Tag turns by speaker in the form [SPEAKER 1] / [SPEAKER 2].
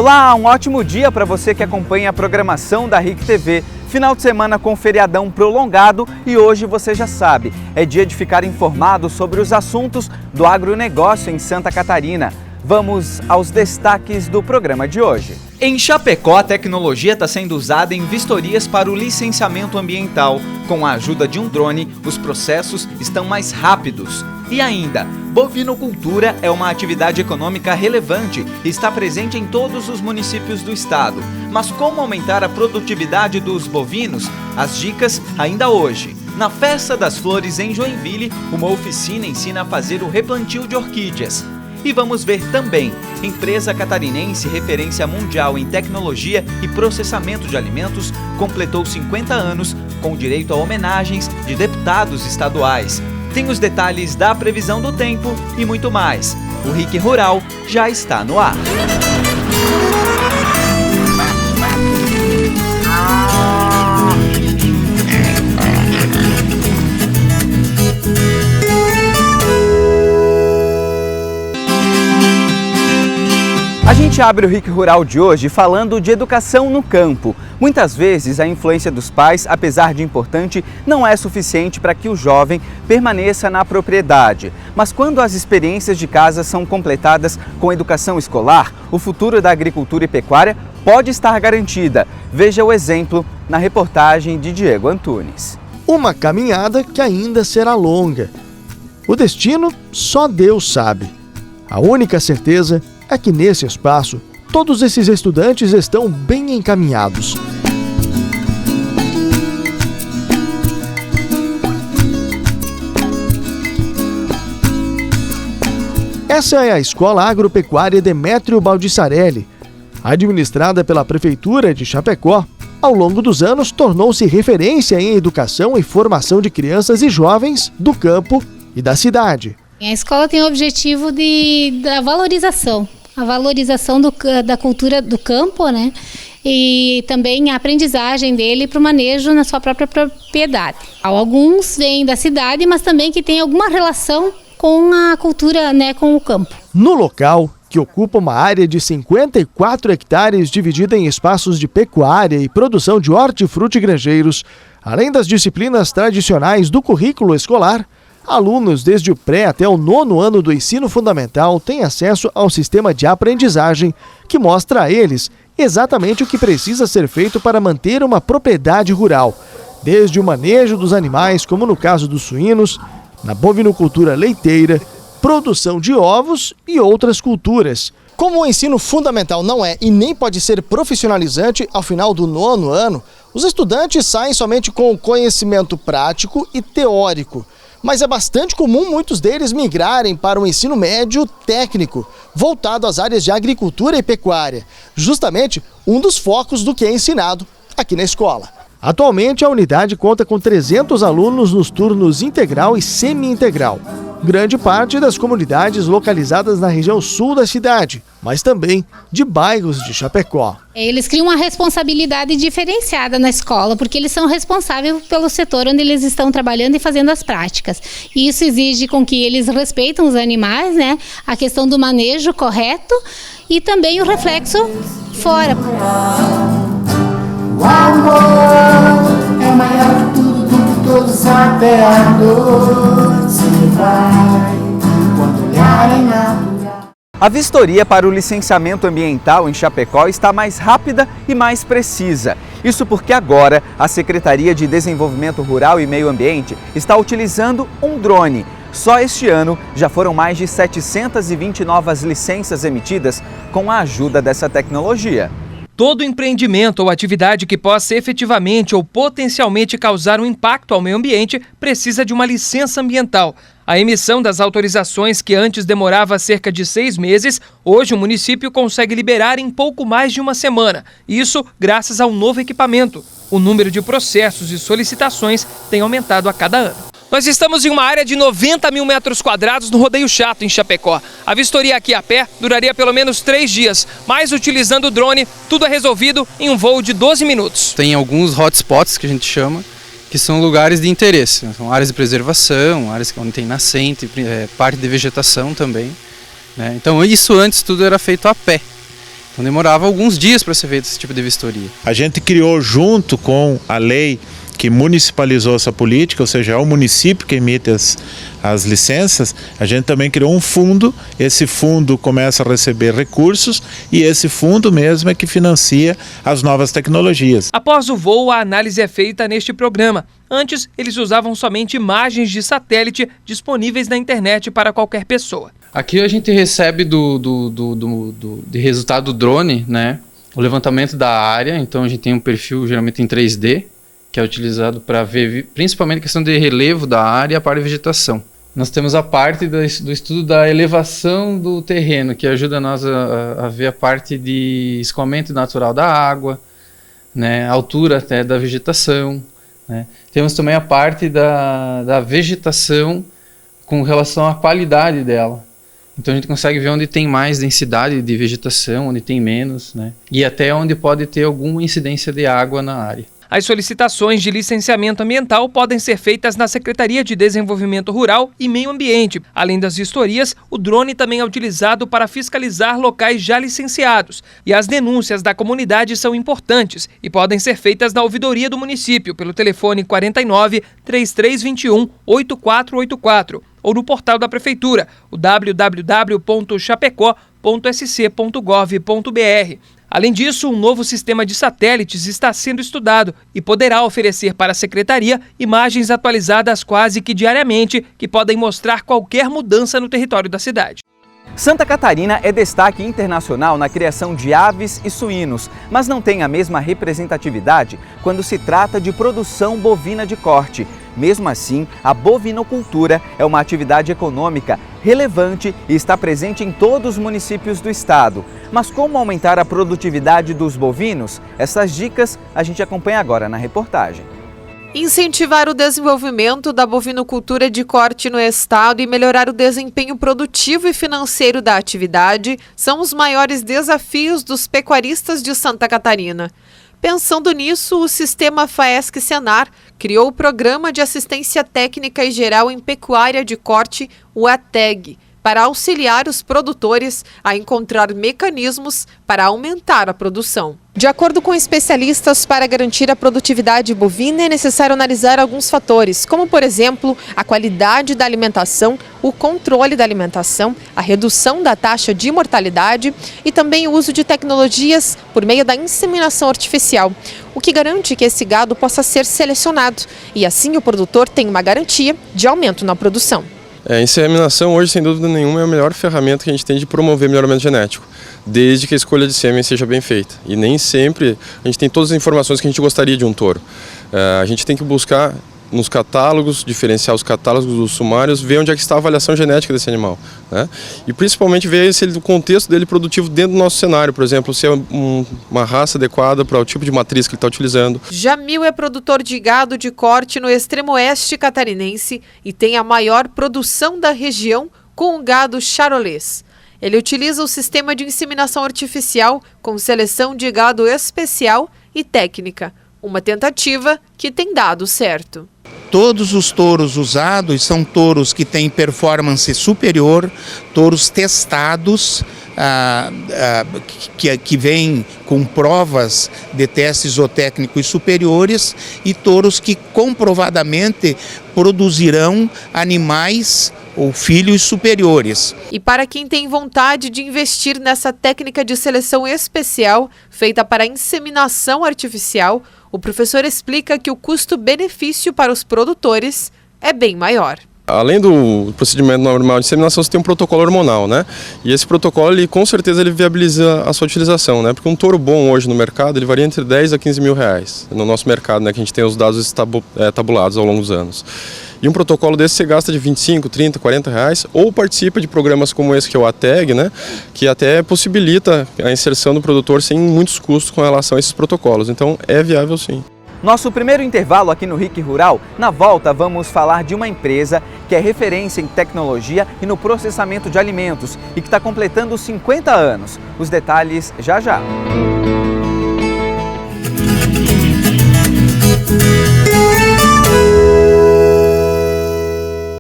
[SPEAKER 1] Olá, um ótimo dia para você que acompanha a programação da RIC TV. Final de semana com feriadão prolongado e hoje você já sabe, é dia de ficar informado sobre os assuntos do agronegócio em Santa Catarina. Vamos aos destaques do programa de hoje. Em Chapecó, a tecnologia está sendo usada em vistorias para o licenciamento ambiental. Com a ajuda de um drone, os processos estão mais rápidos. E ainda, bovinocultura é uma atividade econômica relevante e está presente em todos os municípios do estado. Mas como aumentar a produtividade dos bovinos? As dicas ainda hoje. Na Festa das Flores em Joinville, uma oficina ensina a fazer o replantio de orquídeas. E vamos ver também, empresa catarinense referência mundial em tecnologia e processamento de alimentos, completou 50 anos com direito a homenagens de deputados estaduais. Tem os detalhes da previsão do tempo e muito mais. O RIC Rural já está no ar. A gente abre o RIC Rural de hoje falando de educação no campo. Muitas vezes a influência dos pais, apesar de importante, não é suficiente para que o jovem permaneça na propriedade. Mas quando as experiências de casa são completadas com educação escolar, o futuro da agricultura e pecuária pode estar garantida. Veja o exemplo na reportagem de Diego Antunes.
[SPEAKER 2] Uma caminhada que ainda será longa. O destino só Deus sabe. A única certeza é que nesse espaço, todos esses estudantes estão bem encaminhados. Essa é a Escola Agropecuária Demétrio Baldissarelli. Administrada pela Prefeitura de Chapecó, ao longo dos anos tornou-se referência em educação e formação de crianças e jovens do campo e da cidade.
[SPEAKER 3] A escola tem o objetivo da valorização. A valorização da cultura do campo, né? E também a aprendizagem dele para o manejo na sua própria propriedade. Alguns vêm da cidade, mas também que tem alguma relação com a cultura, né, com o campo.
[SPEAKER 2] No local, que ocupa uma área de 54 hectares dividida em espaços de pecuária e produção de hortifrutigranjeiros, além das disciplinas tradicionais do currículo escolar, alunos desde o pré até o 9º ano do ensino fundamental têm acesso ao sistema de aprendizagem que mostra a eles exatamente o que precisa ser feito para manter uma propriedade rural, desde o manejo dos animais, como no caso dos suínos, na bovinocultura leiteira, produção de ovos e outras culturas. Como o ensino fundamental não é e nem pode ser profissionalizante ao final do 9º ano, os estudantes saem somente com o conhecimento prático e teórico. Mas é bastante comum muitos deles migrarem para o ensino médio técnico, voltado às áreas de agricultura e pecuária, justamente um dos focos do que é ensinado aqui na escola. Atualmente, a unidade conta com 300 alunos nos turnos integral e semi-integral. Grande parte das comunidades localizadas na região sul da cidade, mas também de bairros de Chapecó.
[SPEAKER 3] Eles criam uma responsabilidade diferenciada na escola, porque eles são responsáveis pelo setor onde eles estão trabalhando e fazendo as práticas. E isso exige com que eles respeitem os animais, né? A questão do manejo correto e também o reflexo fora.
[SPEAKER 4] O amor é maior que tudo, que todos até a dor se vai quando olharem natural.
[SPEAKER 1] A vistoria para o licenciamento ambiental em Chapecó está mais rápida e mais precisa. Isso porque agora a Secretaria de Desenvolvimento Rural e Meio Ambiente está utilizando um drone. Só este ano já foram mais de 720 novas licenças emitidas com a ajuda dessa tecnologia.
[SPEAKER 5] Todo empreendimento ou atividade que possa efetivamente ou potencialmente causar um impacto ao meio ambiente precisa de uma licença ambiental. A emissão das autorizações, que antes demorava cerca de 6 meses, hoje o município consegue liberar em pouco mais de uma semana. Isso graças ao novo equipamento. O número de processos e solicitações tem aumentado a cada ano. Nós estamos em uma área de 90 mil metros quadrados no Rodeio Chato, em Chapecó. A vistoria aqui a pé duraria pelo menos 3 dias, mas utilizando o drone, tudo é resolvido em um voo de 12 minutos.
[SPEAKER 6] Tem alguns hotspots que a gente chama, que são lugares de interesse. São áreas de preservação, áreas onde tem nascente, parte de vegetação também, né? Então isso antes tudo era feito a pé. Então demorava alguns dias para ser feito esse tipo de vistoria.
[SPEAKER 7] A gente criou junto com a lei que municipalizou essa política, ou seja, é o município que emite as licenças, a gente também criou um fundo, esse fundo começa a receber recursos e esse fundo mesmo é que financia as novas tecnologias.
[SPEAKER 5] Após o voo, a análise é feita neste programa. Antes, eles usavam somente imagens de satélite disponíveis na internet para qualquer pessoa.
[SPEAKER 6] Aqui a gente recebe de resultado do drone, né, o levantamento da área, então a gente tem um perfil geralmente em 3D, que é utilizado para ver principalmente a questão de relevo da área e a parte de vegetação. Nós temos a parte do estudo da elevação do terreno, que ajuda nós a ver a parte de escoamento natural da água, né, a altura até da vegetação, né. Temos também a parte da vegetação com relação à qualidade dela. Então a gente consegue ver onde tem mais densidade de vegetação, onde tem menos, né, e até onde pode ter alguma incidência de água na área.
[SPEAKER 5] As solicitações de licenciamento ambiental podem ser feitas na Secretaria de Desenvolvimento Rural e Meio Ambiente. Além das vistorias, o drone também é utilizado para fiscalizar locais já licenciados. E as denúncias da comunidade são importantes e podem ser feitas na ouvidoria do município pelo telefone 49 3321 8484 ou no portal da Prefeitura, o www.chapecó.sc.gov.br. Além disso, um novo sistema de satélites está sendo estudado e poderá oferecer para a Secretaria imagens atualizadas quase que diariamente que podem mostrar qualquer mudança no território da cidade.
[SPEAKER 1] Santa Catarina é destaque internacional na criação de aves e suínos, mas não tem a mesma representatividade quando se trata de produção bovina de corte. Mesmo assim, a bovinocultura é uma atividade econômica relevante e está presente em todos os municípios do estado. Mas como aumentar a produtividade dos bovinos? Essas dicas a gente acompanha agora na reportagem.
[SPEAKER 8] Incentivar o desenvolvimento da bovinocultura de corte no estado e melhorar o desempenho produtivo e financeiro da atividade são os maiores desafios dos pecuaristas de Santa Catarina. Pensando nisso, o sistema FAESC-Senar criou o Programa de Assistência Técnica e Geral em Pecuária de Corte, o ATEG, para auxiliar os produtores a encontrar mecanismos para aumentar a produção. De acordo com especialistas, para garantir a produtividade bovina é necessário analisar alguns fatores, como, por exemplo, a qualidade da alimentação, o controle da alimentação, a redução da taxa de mortalidade e também o uso de tecnologias por meio da inseminação artificial, o que garante que esse gado possa ser selecionado e assim o produtor tem uma garantia de aumento na produção.
[SPEAKER 9] A inseminação hoje, sem dúvida nenhuma, é a melhor ferramenta que a gente tem de promover melhoramento genético, desde que a escolha de sêmen seja bem feita. E nem sempre a gente tem todas as informações que a gente gostaria de um touro. A gente tem que buscar nos catálogos, diferenciar os catálogos dos sumários, ver onde é que está a avaliação genética desse animal, né? E principalmente ver se o contexto dele produtivo dentro do nosso cenário, por exemplo, se é uma raça adequada para o tipo de matriz que ele está utilizando.
[SPEAKER 8] Jamil é produtor de gado de corte no extremo oeste catarinense e tem a maior produção da região com o gado charolês. Ele utiliza o sistema de inseminação artificial com seleção de gado especial e técnica, uma tentativa que tem dado certo.
[SPEAKER 10] Todos os touros usados são touros que têm performance superior, touros testados, que vêm com provas de testes zootécnicos superiores e touros que comprovadamente produzirão animais ou filhos superiores.
[SPEAKER 8] E para quem tem vontade de investir nessa técnica de seleção especial feita para inseminação artificial, o professor explica que o custo-benefício para os produtores é bem maior.
[SPEAKER 9] Além do procedimento normal de inseminação, você tem um protocolo hormonal, né? E esse protocolo, com certeza, ele viabiliza a sua utilização, né? Porque um touro bom hoje no mercado, ele varia entre 10 a 15 mil reais no nosso mercado, né? Que a gente tem os dados tabulados ao longo dos anos. E um protocolo desse você gasta de 25, 30, 40 reais, ou participa de programas como esse que é o ATEG, né? Que até possibilita a inserção do produtor sem muitos custos com relação a esses protocolos. Então é viável sim.
[SPEAKER 1] Nosso primeiro intervalo aqui no RIC Rural. Na volta vamos falar de uma empresa que é referência em tecnologia e no processamento de alimentos e que está completando 50 anos. Os detalhes já já.